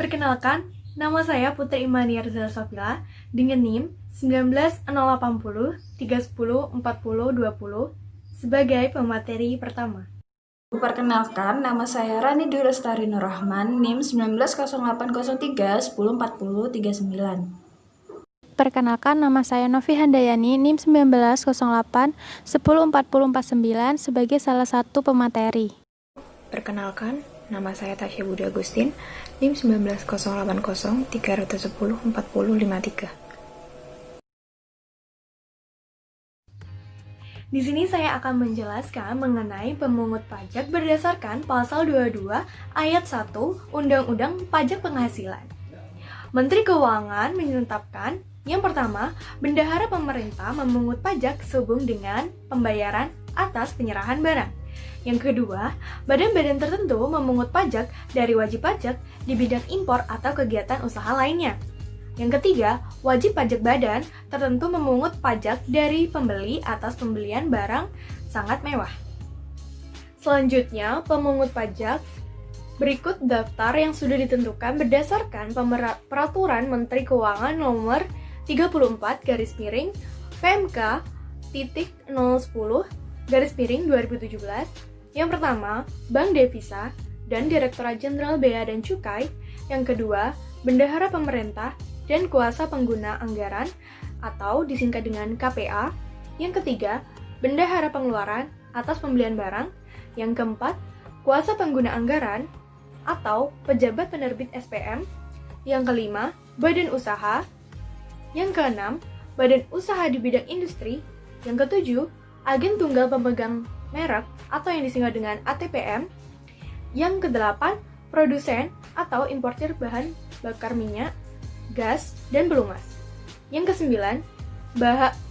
Perkenalkan, nama saya Putri Imaniar Sofila dengan NIM 19080 310 40 20 sebagai pemateri pertama. Perkenalkan, nama saya Rani Dwi Lestari Nurrahman, NIM 190803 1040 39. Perkenalkan, nama saya Novi Handayani, NIM 1908 104049 sebagai salah satu pemateri. Perkenalkan, nama saya Tasya Budi Agustin, NIM 19080 310 40 53. Di sini saya akan menjelaskan mengenai pemungut pajak berdasarkan pasal 22 ayat 1 Undang-Undang Pajak Penghasilan. Menteri Keuangan menetapkan yang pertama, bendahara pemerintah memungut pajak sehubung dengan pembayaran atas penyerahan barang. Yang kedua, badan-badan tertentu memungut pajak dari wajib pajak di bidang impor atau kegiatan usaha lainnya. Yang ketiga, wajib pajak badan tertentu memungut pajak dari pembeli atas pembelian barang sangat mewah. Selanjutnya, pemungut pajak berikut daftar yang sudah ditentukan berdasarkan Peraturan Menteri Keuangan Nomor 34 PMK titik 010 2017. Yang pertama, Bank Devisa dan Direktorat Jenderal Bea dan Cukai. Yang kedua, bendahara pemerintah dan kuasa pengguna anggaran atau disingkat dengan KPA. Yang ketiga, bendahara pengeluaran atas pembelian barang. Yang keempat, kuasa pengguna anggaran atau pejabat penerbit SPM. Yang kelima, badan usaha. Yang keenam, badan usaha di bidang industri. Yang ketujuh, agen tunggal pemegang merek atau yang disingkat dengan ATPM. Yang kedelapan, produsen atau importir bahan bakar minyak, gas, dan pelumas. Yang kesembilan,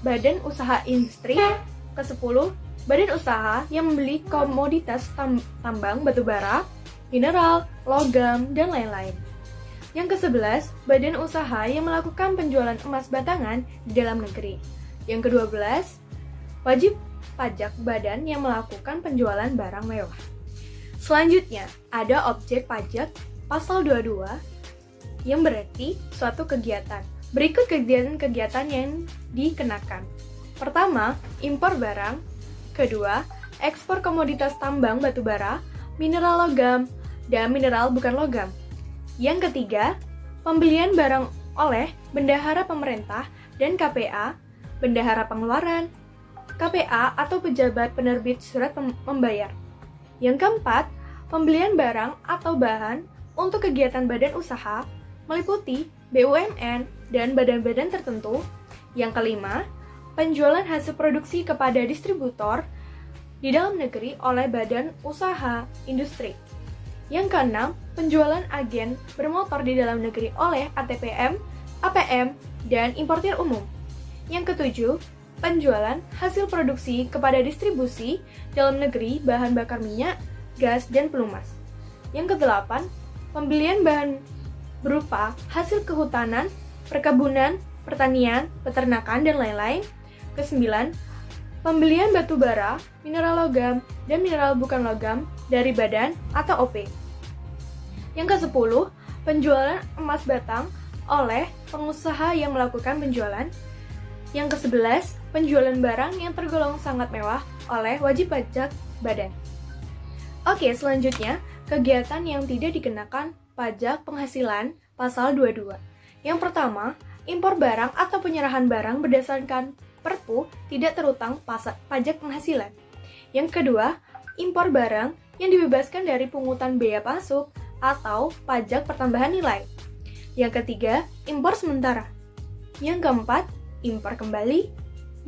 badan usaha industri. Kesepuluh, badan usaha yang membeli komoditas tambang batubara, mineral, logam, dan lain-lain. Yang ke-11, badan usaha yang melakukan penjualan emas batangan di dalam negeri. Yang ke-12, wajib pajak badan yang melakukan penjualan barang mewah. Selanjutnya, ada objek pajak pasal 22 yang berarti suatu kegiatan. Berikut kegiatan-kegiatan yang dikenakan. Pertama, impor barang. Kedua, ekspor komoditas tambang batubara, mineral logam, dan mineral bukan logam. Yang ketiga, pembelian barang oleh bendahara pemerintah dan KPA, bendahara pengeluaran, KPA atau pejabat penerbit surat membayar. Yang keempat, pembelian barang atau bahan untuk kegiatan badan usaha, meliputi BUMN dan badan-badan tertentu. Yang kelima, penjualan hasil produksi kepada distributor di dalam negeri oleh badan usaha industri. Yang keenam, penjualan agen bermotor di dalam negeri oleh ATPM, APM, dan importir umum. Yang ketujuh, penjualan hasil produksi kepada distribusi dalam negeri bahan bakar minyak, gas, dan pelumas. Yang kedelapan, pembelian bahan berupa hasil kehutanan, perkebunan, pertanian, peternakan, dan lain-lain. Kesembilan, pembelian batu bara, mineral logam, dan mineral bukan logam dari badan atau OP. Yang ke-10, penjualan emas batang oleh pengusaha yang melakukan penjualan. Yang ke-11, penjualan barang yang tergolong sangat mewah oleh wajib pajak badan. Oke, selanjutnya, kegiatan yang tidak dikenakan pajak penghasilan pasal 22. Yang pertama, impor barang atau penyerahan barang berdasarkan Perpu tidak terutang pajak penghasilan. Yang kedua, impor barang yang dibebaskan dari pungutan bea masuk atau pajak pertambahan nilai. Yang ketiga, impor sementara. Yang keempat, impor kembali.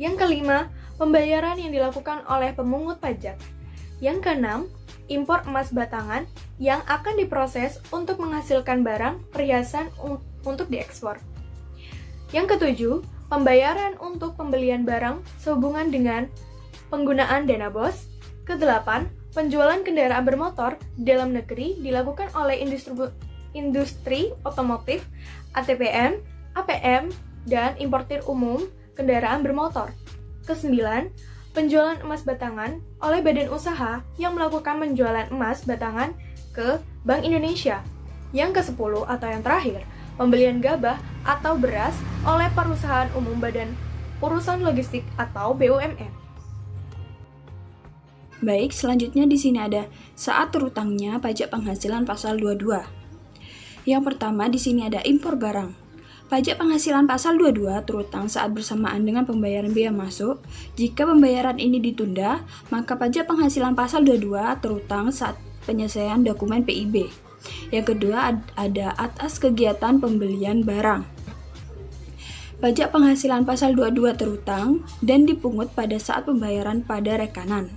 Yang kelima, pembayaran yang dilakukan oleh pemungut pajak. Yang keenam, impor emas batangan yang akan diproses untuk menghasilkan barang perhiasan untuk diekspor. Yang ketujuh, pembayaran untuk pembelian barang sehubungan dengan penggunaan dana BOS. Kedelapan, penjualan kendaraan bermotor di dalam negeri dilakukan oleh industri otomotif, ATPM, APM, dan importir umum kendaraan bermotor. Kesembilan, penjualan emas batangan oleh badan usaha yang melakukan penjualan emas batangan ke Bank Indonesia. Yang ke-10 atau yang terakhir, pembelian gabah atau beras oleh Perusahaan Umum Badan Urusan Logistik atau BUMN. Baik, selanjutnya di sini ada saat terutangnya pajak penghasilan pasal 22. Yang pertama di sini ada impor barang. Pajak penghasilan pasal 22 terutang saat bersamaan dengan pembayaran biaya masuk. Jika pembayaran ini ditunda, maka pajak penghasilan pasal 22 terutang saat penyelesaian dokumen PIB. Yang kedua ada atas kegiatan pembelian barang. Pajak penghasilan pasal 22 terutang dan dipungut pada saat pembayaran pada rekanan.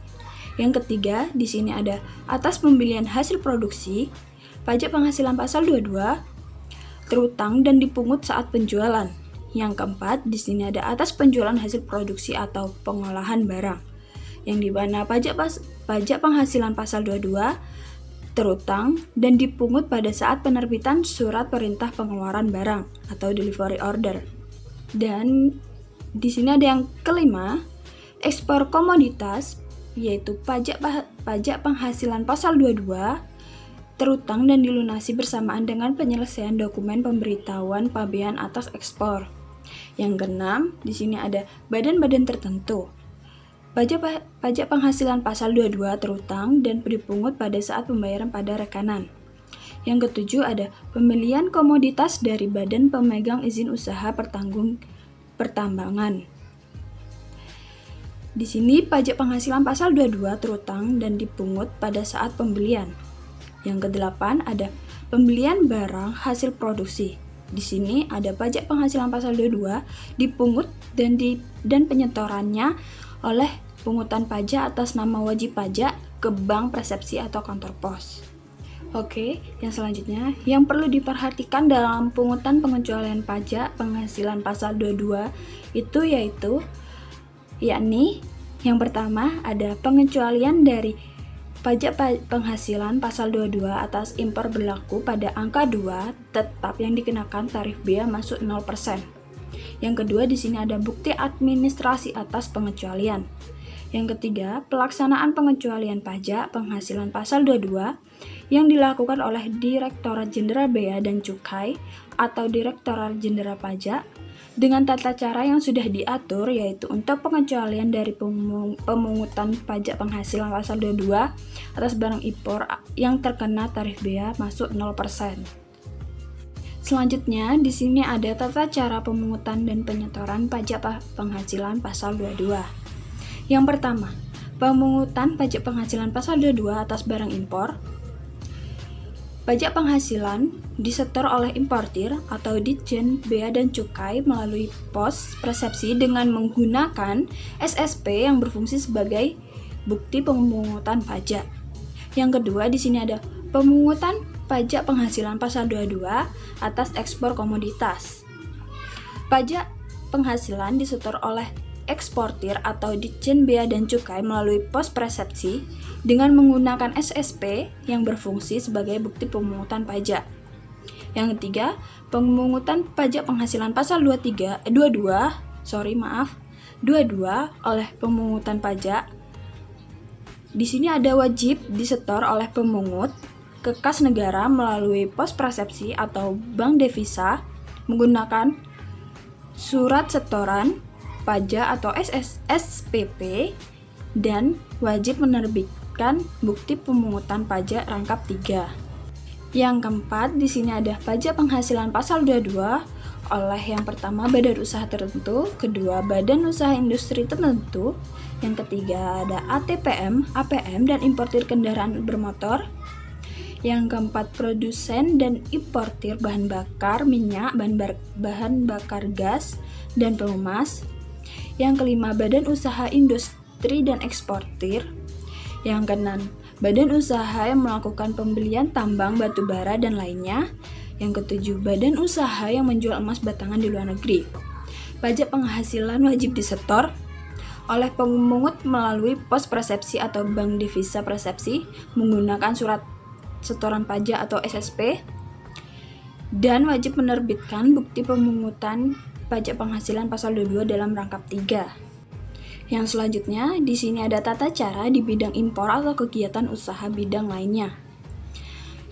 Yang ketiga, di sini ada atas pembelian hasil produksi. Pajak penghasilan pasal 22 terutang dan dipungut saat penjualan. Yang keempat, di sini ada atas penjualan hasil produksi atau pengolahan barang. Yang di mana pajak penghasilan pasal 22 terutang dan dipungut pada saat penerbitan surat perintah pengeluaran barang atau delivery order. Dan di sini ada yang kelima, ekspor komoditas, yaitu pajak penghasilan pasal 22 terutang dan dilunasi bersamaan dengan penyelesaian dokumen pemberitahuan pabean atas ekspor. Yang keenam, di sini ada badan-badan tertentu. Pajak penghasilan pasal 22 terutang dan dipungut pada saat pembayaran pada rekanan. Yang ketujuh ada pembelian komoditas dari badan pemegang izin usaha pertambangan. Di sini pajak penghasilan pasal 22 terutang dan dipungut pada saat pembelian. Yang kedelapan ada pembelian barang hasil produksi. Di sini ada pajak penghasilan pasal 22 dipungut dan penyetorannya oleh pungutan pajak atas nama wajib pajak ke bank persepsi atau kantor pos. Oke, yang selanjutnya yang perlu diperhatikan dalam pungutan pengecualian pajak penghasilan pasal 22 itu yakni yang pertama ada pengecualian dari pajak penghasilan pasal 22 atas impor berlaku pada angka 2 tetap yang dikenakan tarif bea masuk 0%. Yang kedua di sini ada bukti administrasi atas pengecualian. Yang ketiga, pelaksanaan pengecualian pajak penghasilan pasal 22 yang dilakukan oleh Direktorat Jenderal Bea dan Cukai atau Direktorat Jenderal Pajak dengan tata cara yang sudah diatur, yaitu untuk pengecualian dari pemungutan pajak penghasilan pasal 22 atas barang impor yang terkena tarif bea masuk 0%. Selanjutnya, di sini ada tata cara pemungutan dan penyetoran pajak penghasilan pasal 22. Yang pertama, pemungutan pajak penghasilan pasal 22 atas barang impor. Pajak penghasilan disetor oleh importir atau Ditjen Bea dan Cukai melalui pos persepsi dengan menggunakan SSP yang berfungsi sebagai bukti pemungutan pajak. Yang kedua, di sini ada pemungutan pajak penghasilan pasal 22 atas ekspor komoditas. Pajak penghasilan disetor oleh eksportir atau Ditjen Bea dan Cukai melalui pos persepsi dengan menggunakan SSP yang berfungsi sebagai bukti pemungutan pajak. Yang ketiga, pemungutan pajak penghasilan pasal 22 oleh pemungutan pajak. Di sini ada wajib disetor oleh pemungut ke kas negara melalui pos persepsi atau bank devisa menggunakan surat setoran pajak atau SPP dan wajib menerbitkan bukti pemungutan pajak rangkap 3. Yang keempat, di sini ada pajak penghasilan pasal 22 oleh yang pertama badan usaha tertentu, kedua badan usaha industri tertentu, yang ketiga ada ATPM, APM dan importir kendaraan bermotor. Yang keempat, produsen dan importir bahan bakar minyak, bahan bakar gas dan pelumas. Yang kelima, badan usaha industri dan eksportir. Yang keenam, badan usaha yang melakukan pembelian tambang batu bara dan lainnya. Yang ketujuh, badan usaha yang menjual emas batangan di luar negeri. Pajak penghasilan wajib disetor oleh pemungut melalui pos persepsi atau bank devisa persepsi menggunakan surat setoran pajak atau SSP dan wajib menerbitkan bukti pemungutan pajak penghasilan pasal 22 dalam rangkap 3. Yang selanjutnya, di sini ada tata cara di bidang impor atau kegiatan usaha bidang lainnya.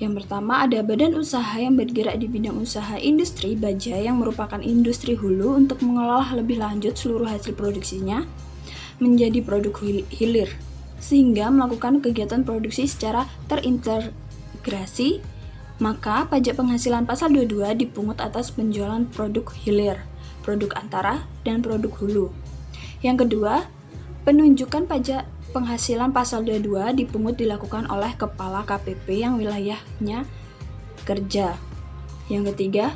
Yang pertama ada badan usaha yang bergerak di bidang usaha industri baja yang merupakan industri hulu untuk mengolah lebih lanjut seluruh hasil produksinya menjadi produk hilir, sehingga melakukan kegiatan produksi secara terintegrasi, maka pajak penghasilan pasal 22 dipungut atas penjualan produk hilir, produk antara, dan produk hulu. Yang kedua, penunjukan pajak penghasilan pasal 22 dipungut dilakukan oleh kepala KPP yang wilayahnya kerja. Yang ketiga,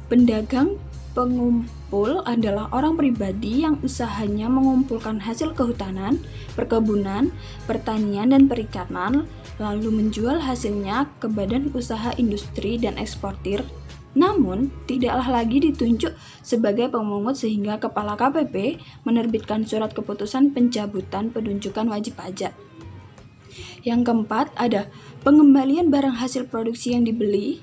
pedagang pengumpul adalah orang pribadi yang usahanya mengumpulkan hasil kehutanan, perkebunan, pertanian, dan perikanan, lalu menjual hasilnya ke badan usaha industri dan eksportir, namun tidaklah lagi ditunjuk sebagai pemungut sehingga kepala KPP menerbitkan surat keputusan pencabutan penunjukan wajib pajak. Yang keempat ada pengembalian barang hasil produksi yang dibeli.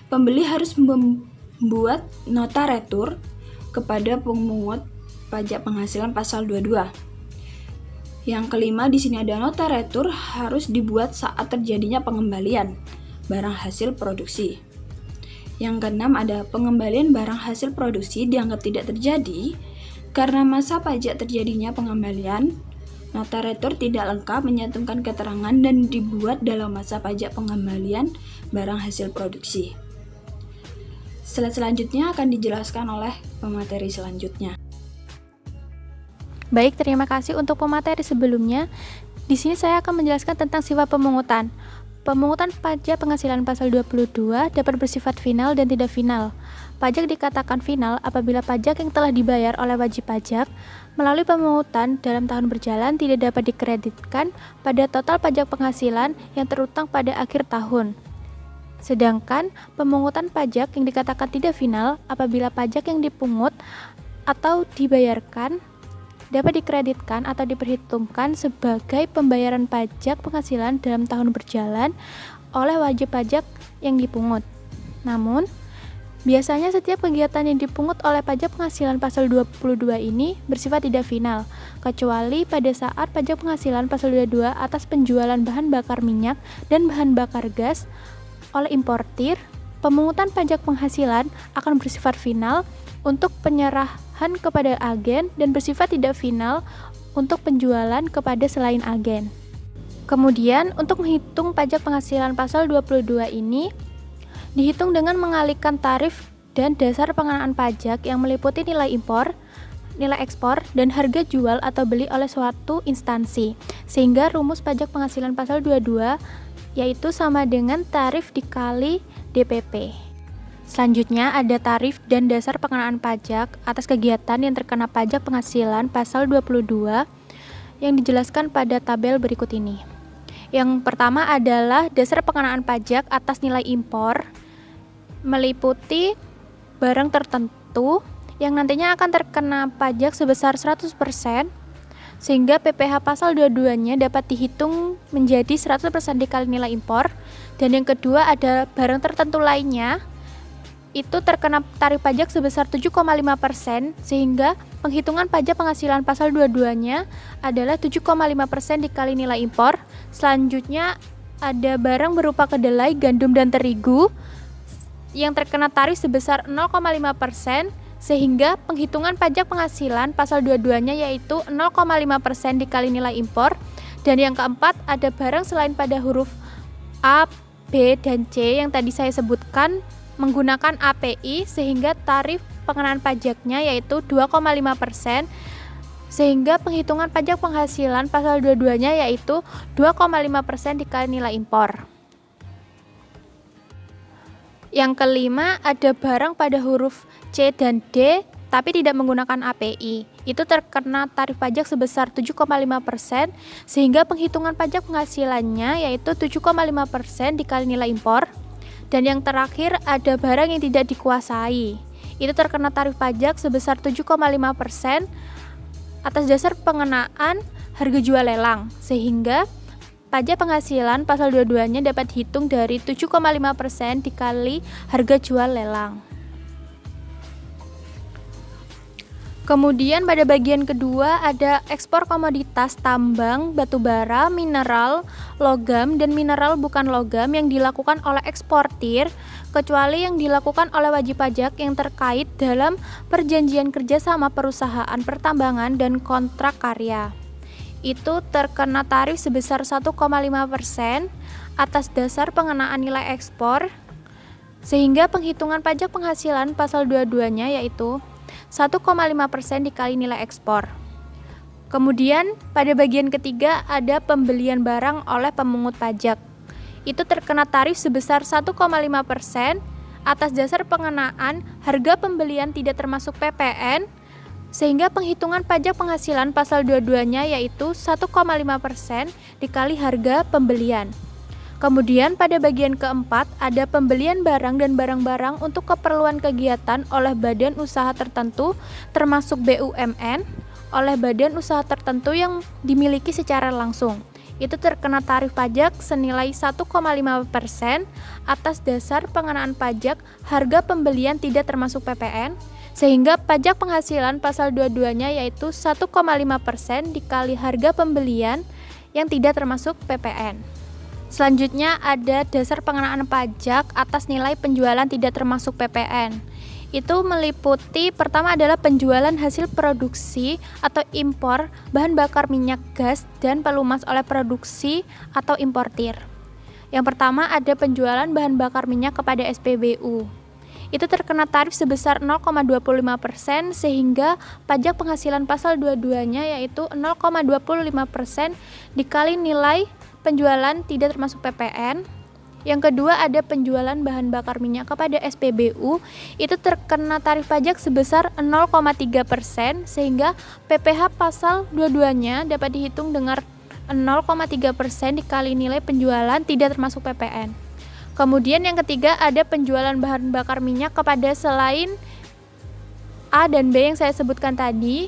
Pembeli harus membuat nota retur kepada pemungut pajak penghasilan pasal 22. Yang kelima, di sini ada nota retur harus dibuat saat terjadinya pengembalian barang hasil produksi. Yang keenam ada pengembalian barang hasil produksi dianggap tidak terjadi karena masa pajak terjadinya pengembalian. Nota retur tidak lengkap menyantumkan keterangan dan dibuat dalam masa pajak pengembalian barang hasil produksi. Slide selanjutnya akan dijelaskan oleh pemateri selanjutnya. Baik, terima kasih untuk pemateri sebelumnya. Di sini saya akan menjelaskan tentang sifat pemungutan. Pemungutan pajak penghasilan pasal 22 dapat bersifat final dan tidak final. Pajak dikatakan final apabila pajak yang telah dibayar oleh wajib pajak melalui pemungutan dalam tahun berjalan tidak dapat dikreditkan pada total pajak penghasilan yang terutang pada akhir tahun. Sedangkan pemungutan pajak yang dikatakan tidak final apabila pajak yang dipungut atau dibayarkan dapat dikreditkan atau diperhitungkan sebagai pembayaran pajak penghasilan dalam tahun berjalan oleh wajib pajak yang dipungut. Namun, biasanya setiap kegiatan yang dipungut oleh pajak penghasilan pasal 22 ini bersifat tidak final, kecuali pada saat pajak penghasilan pasal 22 atas penjualan bahan bakar minyak dan bahan bakar gas oleh importir, pemungutan pajak penghasilan akan bersifat final untuk penyerahan kepada agen dan bersifat tidak final untuk penjualan kepada selain agen. Kemudian, untuk menghitung pajak penghasilan pasal 22 ini dihitung dengan mengalihkan tarif dan dasar pengenaan pajak yang meliputi nilai impor, nilai ekspor, dan harga jual atau beli oleh suatu instansi. Sehingga rumus pajak penghasilan pasal 22 yaitu sama dengan tarif dikali DPP. Selanjutnya ada tarif dan dasar pengenaan pajak atas kegiatan yang terkena pajak penghasilan pasal 22 yang dijelaskan pada tabel berikut ini. Yang pertama adalah dasar pengenaan pajak atas nilai impor meliputi barang tertentu yang nantinya akan terkena pajak sebesar 100%, sehingga PPh pasal 22-nya dapat dihitung menjadi 100% dikali nilai impor. Dan yang kedua ada barang tertentu lainnya itu terkena tarif pajak sebesar 7,5%, sehingga penghitungan pajak penghasilan pasal 22-nya adalah 7,5% dikali nilai impor. Selanjutnya ada barang berupa kedelai, gandum, dan terigu yang terkena tarif sebesar 0,5%, sehingga penghitungan pajak penghasilan pasal 22-nya yaitu 0,5% dikali nilai impor. Dan yang keempat ada barang selain pada huruf A, B, dan C yang tadi saya sebutkan menggunakan API, sehingga tarif pengenaan pajaknya yaitu 2,5%, sehingga penghitungan pajak penghasilan pasal 22-nya yaitu 2,5% dikali nilai impor. Yang kelima ada barang pada huruf C dan D tapi tidak menggunakan API. Itu terkena tarif pajak sebesar 7,5%, sehingga penghitungan pajak penghasilannya yaitu 7,5% dikali nilai impor. Dan yang terakhir ada barang yang tidak dikuasai. Itu terkena tarif pajak sebesar 7,5% atas dasar pengenaan harga jual lelang, sehingga pajak penghasilan pasal 22-nya dapat dihitung dari 7,5% dikali harga jual lelang. Kemudian pada bagian kedua ada ekspor komoditas tambang, batubara, mineral, logam, dan mineral bukan logam yang dilakukan oleh eksportir, kecuali yang dilakukan oleh wajib pajak yang terkait dalam perjanjian kerjasama perusahaan pertambangan dan kontrak karya. Itu terkena tarif sebesar 1,5% atas dasar pengenaan nilai ekspor, sehingga penghitungan pajak penghasilan pasal 22-nya yaitu 1,5% dikali nilai ekspor. Kemudian pada bagian ketiga ada pembelian barang oleh pemungut pajak. Itu terkena tarif sebesar 1,5% atas dasar pengenaan harga pembelian tidak termasuk PPN, sehingga penghitungan pajak penghasilan pasal 22-nya yaitu 1,5% dikali harga pembelian. Kemudian pada bagian keempat ada pembelian barang dan barang-barang untuk keperluan kegiatan oleh badan usaha tertentu termasuk BUMN oleh badan usaha tertentu yang dimiliki secara langsung. Itu terkena tarif pajak senilai 1,5% atas dasar pengenaan pajak harga pembelian tidak termasuk PPN, sehingga pajak penghasilan pasal 22-nya yaitu 1,5% dikali harga pembelian yang tidak termasuk PPN. Selanjutnya ada dasar pengenaan pajak atas nilai penjualan tidak termasuk PPN. Itu meliputi pertama adalah penjualan hasil produksi atau impor bahan bakar minyak gas dan pelumas oleh produksi atau importir. Yang pertama ada penjualan bahan bakar minyak kepada SPBU. Itu terkena tarif sebesar 0,25% sehingga pajak penghasilan pasal 22-nya yaitu 0,25% dikali nilai penjualan tidak termasuk PPN. Yang kedua ada penjualan bahan bakar minyak kepada SPBU, itu terkena tarif pajak sebesar 0,3% sehingga PPh pasal 22-nya dapat dihitung dengan 0,3% dikali nilai penjualan tidak termasuk PPN. Kemudian yang ketiga ada penjualan bahan bakar minyak kepada selain A dan B yang saya sebutkan tadi,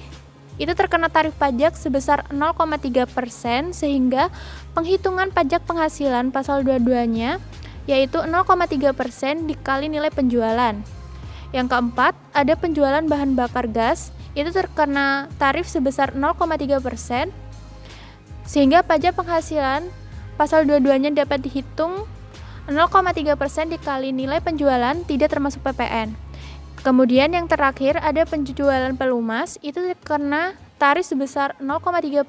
itu terkena tarif pajak sebesar 0,3% sehingga penghitungan pajak penghasilan pasal 22-nya yaitu 0,3% dikali nilai penjualan. Yang keempat, ada penjualan bahan bakar gas, itu terkena tarif sebesar 0,3% sehingga pajak penghasilan pasal 22-nya dapat dihitung 0,3% dikali nilai penjualan tidak termasuk PPN. Kemudian yang terakhir ada penjualan pelumas, itu terkena tarif sebesar 0,3%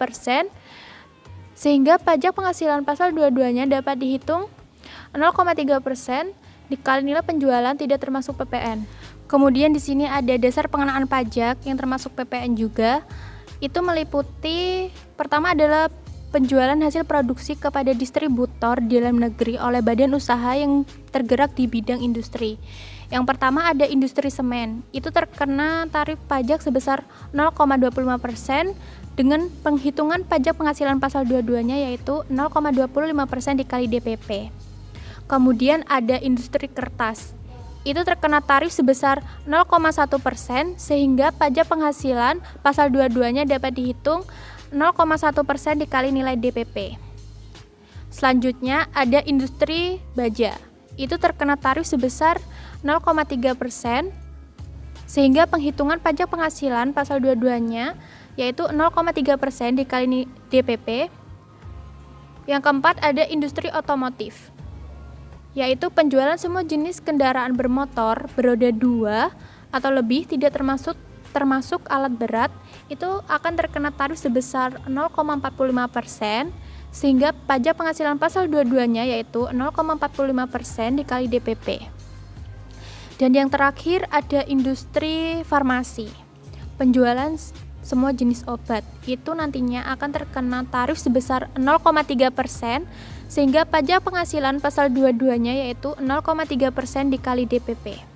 sehingga pajak penghasilan pasal 22-nya dapat dihitung 0,3% dikali nilai penjualan tidak termasuk PPN. Kemudian di sini ada dasar pengenaan pajak yang termasuk PPN juga. Itu meliputi pertama adalah penjualan hasil produksi kepada distributor di dalam negeri oleh badan usaha yang tergerak di bidang industri. Yang pertama ada industri semen, itu terkena tarif pajak sebesar 0,25% dengan penghitungan pajak penghasilan pasal 22-nya yaitu 0,25% dikali DPP. Kemudian ada industri kertas, itu terkena tarif sebesar 0,1% sehingga pajak penghasilan pasal 22-nya dapat dihitung 0,1% dikali nilai DPP. Selanjutnya ada industri baja, itu terkena tarif sebesar 0,3% sehingga penghitungan pajak penghasilan pasal 22-nya yaitu 0,3% dikali DPP. Yang keempat ada industri otomotif, yaitu penjualan semua jenis kendaraan bermotor beroda 2 atau lebih tidak termasuk alat berat, itu akan terkena tarif sebesar 0,45% sehingga pajak penghasilan pasal 22-nya yaitu 0,45% dikali DPP. Dan yang terakhir ada industri farmasi, penjualan semua jenis obat, itu nantinya akan terkena tarif sebesar 0,3% sehingga pajak penghasilan pasal 22-nya yaitu 0,3% dikali DPP.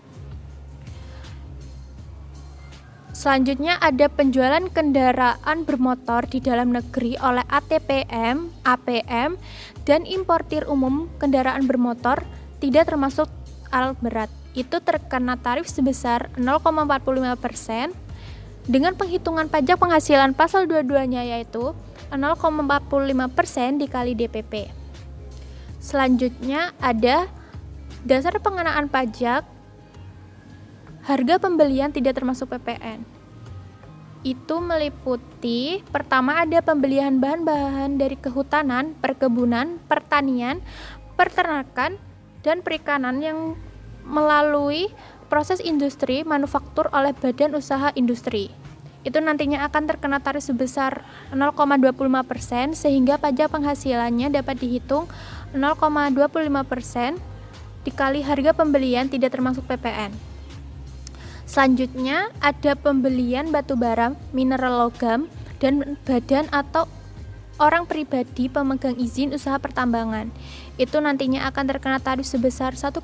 Selanjutnya ada penjualan kendaraan bermotor di dalam negeri oleh ATPM, APM, dan importir umum kendaraan bermotor tidak termasuk alat berat. Itu terkena tarif sebesar 0,45% dengan penghitungan pajak penghasilan pasal 22-nya yaitu 0,45% dikali DPP. Selanjutnya ada dasar pengenaan pajak harga pembelian tidak termasuk PPN. itu meliputi pertama ada pembelian bahan-bahan dari kehutanan, perkebunan, pertanian, peternakan, dan perikanan yang melalui proses industri manufaktur oleh badan usaha industri. Itu nantinya akan terkena tarif sebesar 0,25% sehingga pajak penghasilannya dapat dihitung 0,25% dikali harga pembelian tidak termasuk PPN. Selanjutnya ada pembelian batu bara, mineral logam, dan badan atau orang pribadi pemegang izin usaha pertambangan. Itu nantinya akan terkena tarif sebesar 1,5%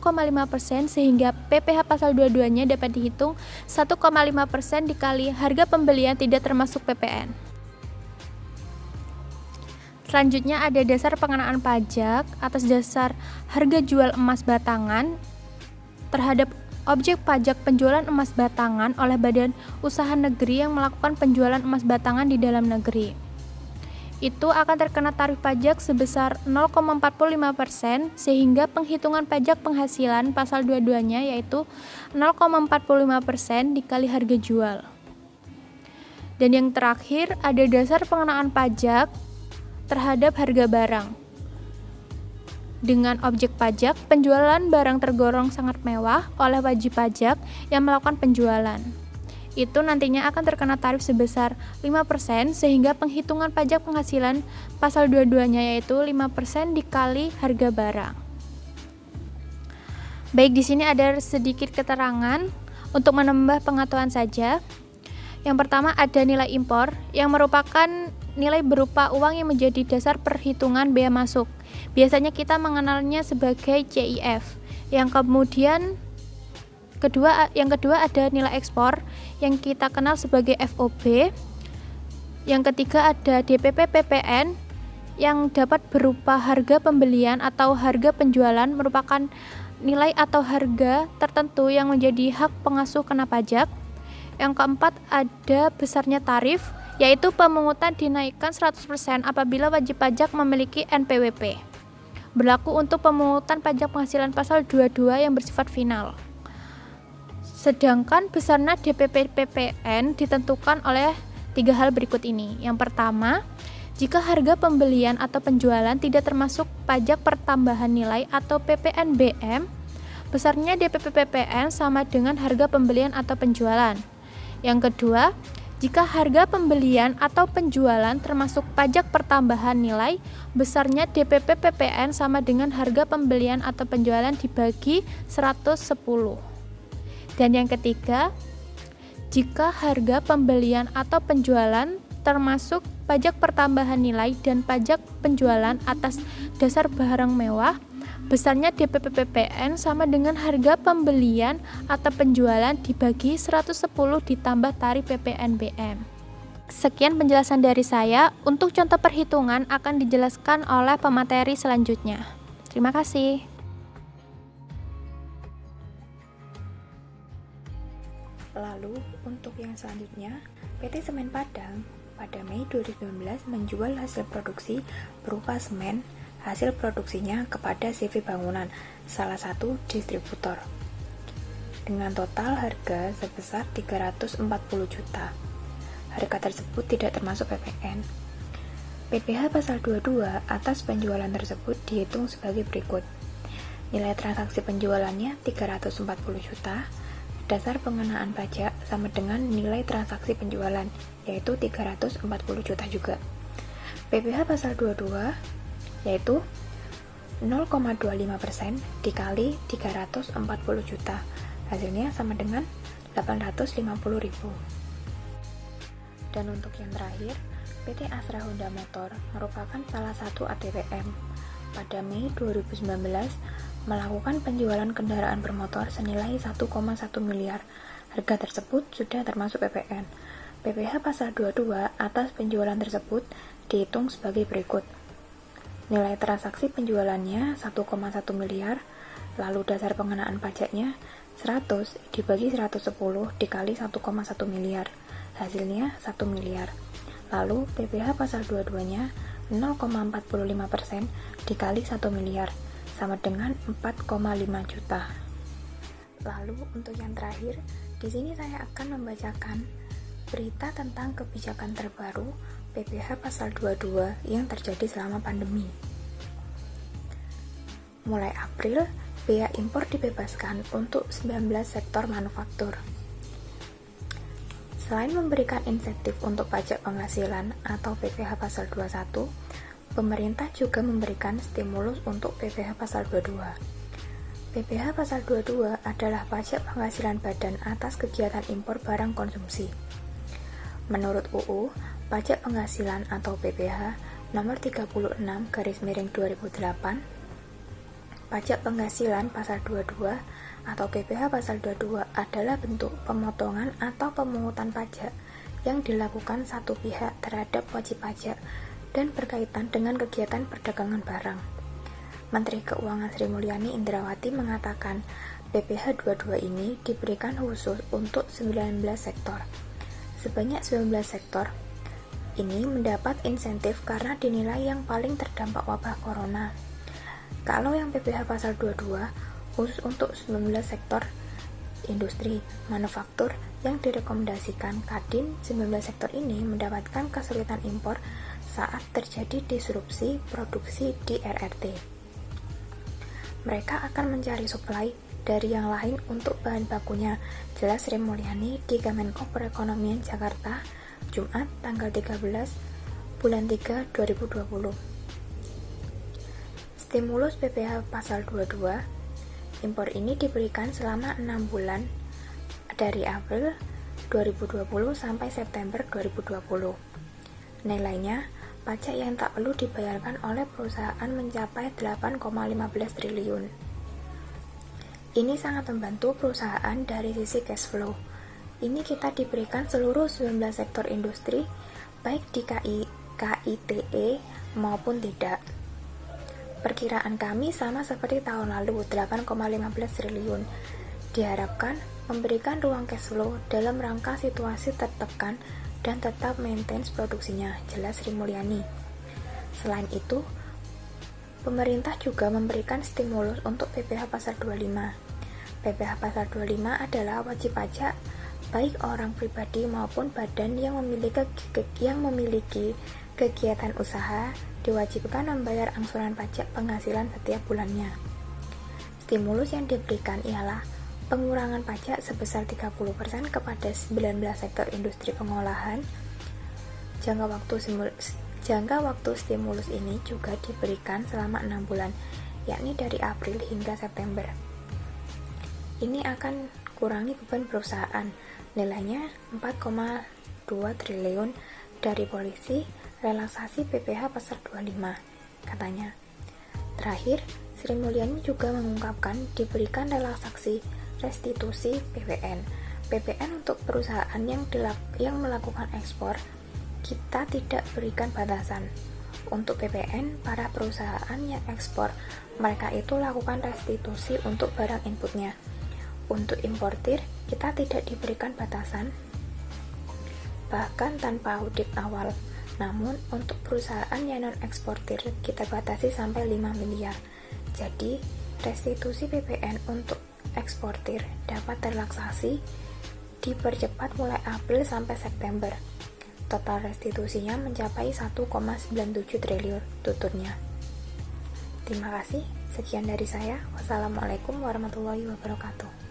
sehingga PPh pasal 22-nya dapat dihitung 1,5% dikali harga pembelian tidak termasuk PPN. Selanjutnya ada dasar pengenaan pajak atas dasar harga jual emas batangan terhadap objek pajak penjualan emas batangan oleh badan usaha negeri yang melakukan penjualan emas batangan di dalam negeri. Itu akan terkena tarif pajak sebesar 0,45% sehingga penghitungan pajak penghasilan pasal 22-nya yaitu 0,45% dikali harga jual. Dan yang terakhir ada dasar pengenaan pajak terhadap harga barang. Dengan objek pajak, penjualan barang tergolong sangat mewah oleh wajib pajak yang melakukan penjualan. Itu nantinya akan terkena tarif sebesar 5% sehingga penghitungan pajak penghasilan pasal 22-nya yaitu 5% dikali harga barang. Baik, di sini ada sedikit keterangan untuk menambah pengetahuan saja. Yang pertama ada nilai impor yang merupakan nilai berupa uang yang menjadi dasar perhitungan bea masuk. Biasanya kita mengenalnya sebagai CIF. Yang kedua ada nilai ekspor yang kita kenal sebagai FOB. Yang ketiga ada DPP PPN yang dapat berupa harga pembelian atau harga penjualan merupakan nilai atau harga tertentu yang menjadi hak pengasuh kena pajak. Yang keempat ada besarnya tarif, yaitu pemungutan dinaikkan 100% apabila wajib pajak memiliki NPWP. Berlaku untuk pemungutan pajak penghasilan pasal 22 yang bersifat final. Sedangkan besarnya DPP PPN ditentukan oleh 3 hal berikut ini. Yang pertama, jika harga pembelian atau penjualan tidak termasuk pajak pertambahan nilai atau PPNBM, besarnya DPP PPN sama dengan harga pembelian atau penjualan. Yang kedua, jika harga pembelian atau penjualan termasuk pajak pertambahan nilai, besarnya DPP PPN sama dengan harga pembelian atau penjualan dibagi 110. Dan yang ketiga, jika harga pembelian atau penjualan termasuk pajak pertambahan nilai dan pajak penjualan atas dasar barang mewah, besarnya DPP PPN sama dengan harga pembelian atau penjualan dibagi 110 ditambah tarif PPNBM. Sekian penjelasan dari saya. Untuk contoh perhitungan akan dijelaskan oleh pemateri selanjutnya. Terima kasih. Lalu, untuk yang selanjutnya, PT Semen Padang pada Mei 2019 menjual hasil produksi berupa semen hasil produksinya kepada CV Bangunan, salah satu distributor, dengan total harga sebesar 340 juta. Harga tersebut tidak termasuk PPN. PPh pasal 22 atas penjualan tersebut dihitung sebagai berikut. Nilai transaksi penjualannya 340 juta, dasar pengenaan pajak sama dengan nilai transaksi penjualan, yaitu 340 juta juga. PPh pasal 22 yaitu 0,25% dikali 340 juta, hasilnya sama dengan 850.000. Dan untuk yang terakhir, PT Astra Honda Motor merupakan salah satu ATPM. Pada Mei 2019 melakukan penjualan kendaraan bermotor senilai 1,1 miliar. Harga tersebut sudah termasuk PPN. PPh pasal 22 atas penjualan tersebut dihitung sebagai berikut. Nilai transaksi penjualannya 1,1 miliar, lalu dasar pengenaan pajaknya 100 dibagi 110 dikali 1,1 miliar, hasilnya 1 miliar. Lalu PPh pasal 22-nya 0,45% dikali 1 miliar, sama dengan 4,5 juta. Lalu untuk yang terakhir, di sini saya akan membacakan berita tentang kebijakan terbaru PPh Pasal 22 yang terjadi selama pandemi. Mulai April, bea impor dibebaskan untuk 19 sektor manufaktur. Selain memberikan insentif untuk pajak penghasilan atau PPh Pasal 21, pemerintah juga memberikan stimulus untuk PPh Pasal 22. PPh Pasal 22 adalah pajak penghasilan badan atas kegiatan impor barang konsumsi. Menurut UU, pajak penghasilan atau PPh nomor 36/2008, pajak penghasilan pasal 22 atau PPh pasal 22 adalah bentuk pemotongan atau pemungutan pajak yang dilakukan satu pihak terhadap wajib pajak dan berkaitan dengan kegiatan perdagangan barang. Menteri Keuangan Sri Mulyani Indrawati mengatakan PPh 22 ini diberikan khusus untuk 19 sektor. Sebanyak 19 sektor ini mendapat insentif karena dinilai yang paling terdampak wabah corona. Kalau yang PPh pasal 22 khusus untuk 19 sektor industri manufaktur yang direkomendasikan Kadin, 19 sektor ini mendapatkan kesulitan impor saat terjadi disrupsi produksi di RRT. Mereka akan mencari suplai dari yang lain untuk bahan bakunya, jelas Sri Mulyani di Kemenko Perekonomian Jakarta, Jumat tanggal 13 bulan 3 2020. Stimulus PPh pasal 22 impor ini diberikan selama 6 bulan dari April 2020 sampai September 2020. Nilainya, pajak yang tak perlu dibayarkan oleh perusahaan mencapai 8,15 triliun. Ini sangat membantu perusahaan dari sisi cash flow. Ini kita diberikan seluruh 19 sektor industri, baik di KITE maupun tidak. Perkiraan kami sama seperti tahun lalu, 8,15 triliun. Diharapkan memberikan ruang cash flow dalam rangka situasi tertekan dan tetap maintain produksinya, jelas Sri Mulyani. Selain itu, pemerintah juga memberikan stimulus untuk PPh pasal 25. PPh pasal 25 adalah wajib pajak baik orang pribadi maupun badan yang memiliki kegiatan usaha diwajibkan membayar angsuran pajak penghasilan setiap bulannya. Stimulus yang diberikan ialah pengurangan pajak sebesar 30% kepada 19 sektor industri pengolahan. Jangka waktu stimulus ini juga diberikan selama 6 bulan, yakni dari April hingga September. Ini akan kurangi beban perusahaan, nilainya 4,2 triliun dari polisi, relaksasi PPh pasal 25, katanya. Terakhir, Sri Mulyani juga mengungkapkan diberikan relaksasi restitusi PPN. PPN untuk perusahaan yang melakukan ekspor, kita tidak berikan batasan. Untuk PPN, para perusahaan yang ekspor, mereka itu lakukan restitusi untuk barang inputnya. Untuk importir, kita tidak diberikan batasan, bahkan tanpa audit awal. Namun, untuk perusahaan yang non-eksportir, kita batasi sampai 5 miliar. Jadi, restitusi PPN untuk eksportir dapat terlaksasi dipercepat mulai April sampai September. Total restitusinya mencapai 1,97 triliun tuturnya. Terima kasih, sekian dari saya. Wassalamualaikum warahmatullahi wabarakatuh.